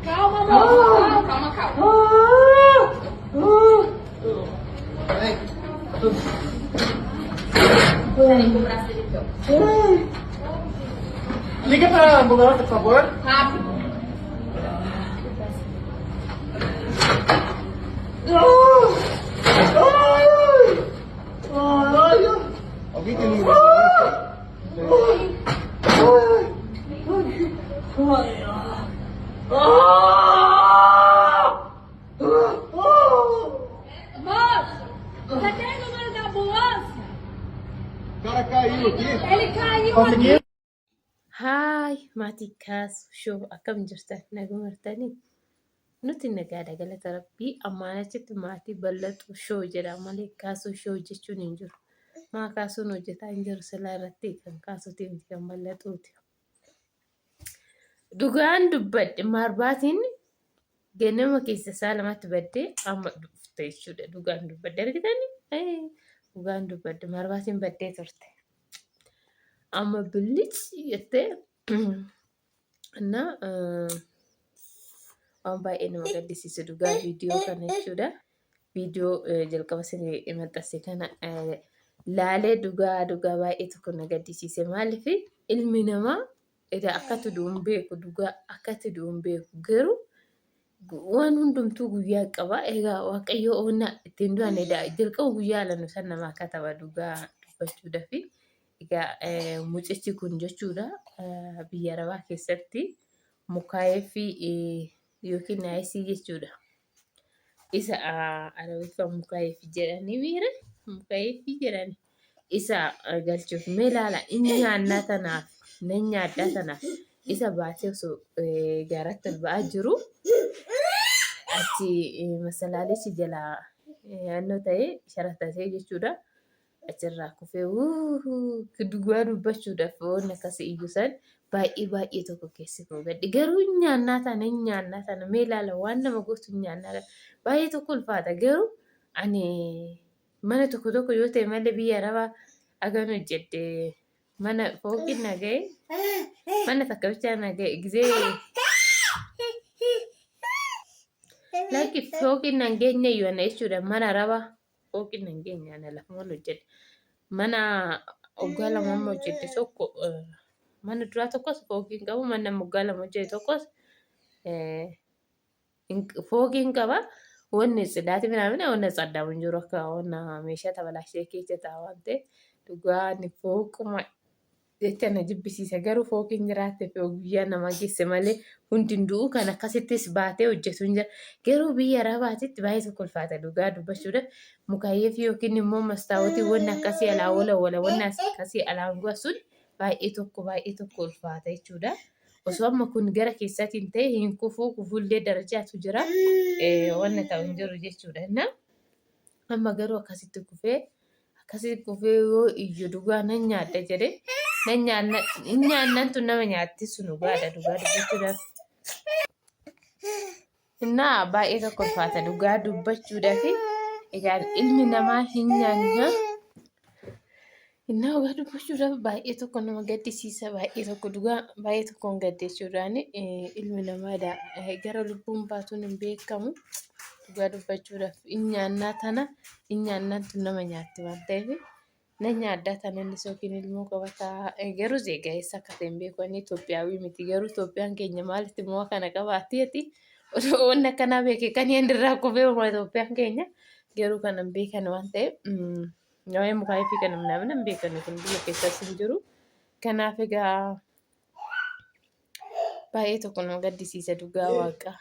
Calma, amor. Calma, calma. Peraí, com o braço dele aqui, ó. Liga pra ambulância, por favor. Rápido. Alguém tem número da Moço, você tem o número da ambulância? O cara caiu aqui. Ele caiu Conseguiu? Haay maatii kaas shoo akkam jirtan naguma jirtanii nuti nagaadha galata rabbii ammaan achitti maatii bal'atu shoo jedha malee kaasuu shoo jechuun hin jiru. Maa kaasuun hojjetaa hin jiru silaa irratti kan kaasuuti miti kan bal'atuuti. Dhugaan dubbadhe marbaatiin ganama keessa isaa lamatti baddee amma dhufte jechuudha. Dhugaan dubbadhe argitanii dhugaan dubbadhe marbaatiin baddee turte. Amma ብልጭ የተ እና waan baay'ee nama gaddisiisu dhugaa viidiyoo kana jechuudha. Viidiyoo jalqaba sirrii maxxanse kana laalee dhugaa baay'ee tokko na gaddisiise. Maaliif ilmi namaa akkatti du'uun beeku dhugaa akkatti du'uun beeku garuu waan hundumtuu guyyaa qaba. Egaa waaqayyo oona ittiin du'an jalqaba guyyaa lanu san namaa kataba dhugaa dubbachuudhaafi. Egaa mucichi kun jechuudha biyya Arabaa keessatti mukaayee fi yookiin naayisii jechuudha. Isa Arabiffaa mukaayee fi jedhanii miira mukaayee fi jedhanii isa galchuuf mee ilaala inni nyaannaa tanaaf nan nyaaddaa tanaaf isa baatee osoo gaaratti ol ba'aa jiru achi masalaalichi jalaa yaannoo ta'ee sharatasee jechuudha. Achirraa kufee dhugaa dubbachuudhaaf waan akkasii iyyuu san baay'ee tokko keessi koo gaddi garuu nyaannaa tana mee ilaala waan nama gostu nyaannaa tana baay'ee tokko ulfaata garuu ani mana tokko yoo ta'e malee biyya Arabaa agan hojjedhe mana fooqin naga'e mana takka bichaa naga'e gizee lakki fooqin nageenye iyyuu ana jechuudha mana Arabaa. Fooqin nageenye ana lafumaan hojjedhe mana waggaa lama amma hojjedhe tokko mana duraa tokkos fooqiin qabu mana waggaa lama hojjedhe tokkos fooqiin qaba. Wanni sidaati minamina wanna saddaa hin jiru akka wanna meeshaa tabalashee keessa ta'a waan ta'eef dhugaa ni fooquma jecha na jibbisiisa garuu fooqiin jiraatte fi guyyaa nama geesse malee hundinuu kan akkasittis baatee hojjetu hin jira. Garuu biyya Arabaatitti baay'ee tokko ulfaata dhugaa dubbachuudhaaf mukaayee fi yookiin immoo mastaawotii wanni akkasii alaa wala wanni akkasii alaan gu'asuun baay'ee tokko ulfaata jechuudha. Osoo amma kun gara keessaatiin ta'e hin kufullee darajaatu jira wanna ta'u hin jiru jechuudha. Amma garuu akkasitti kufee yoo iyyu dhugaa nan nyaadda jedhee nyaannan tun nama nyaatti sun dhugaadha dhugaa dubbachuudhaaf. Innaa baay'ee tokko ulfaata dhugaa dubbachuudhaaf. Egaa ilmi namaa hin nyaanna. Innaa dhugaa dubbachuudhaaf baay'ee tokko nama gaddisiisa baay'ee tokko dhugaa baay'ee tokko hin gaddeessuudhaan ilmi namaa gara lubbuun baatuun hin beekamu. Dhugaa dubbachuudhaaf nyaannaan tun nama nyaatti waan ta'eef nan nyaaddaa tana innis yookiin ilmoo qabataa garuu zeegaa'eessa akka ta'e hin beeku inni Itoophiyaawii miti garuu Itoophiyaan keenya maalitti immoo kana qabaatteeti wanni akkanaa beeke kan hin dirraa kufee uumaa Itoophiyaan keenya garuu kan hin beekan waan ta'eef waa'ee mukaayee fi kan hin beekan kun biyya keessas hin jiru. Kanaaf egaa baay'ee tokko nama gaddisiisa dhugaa waaqa.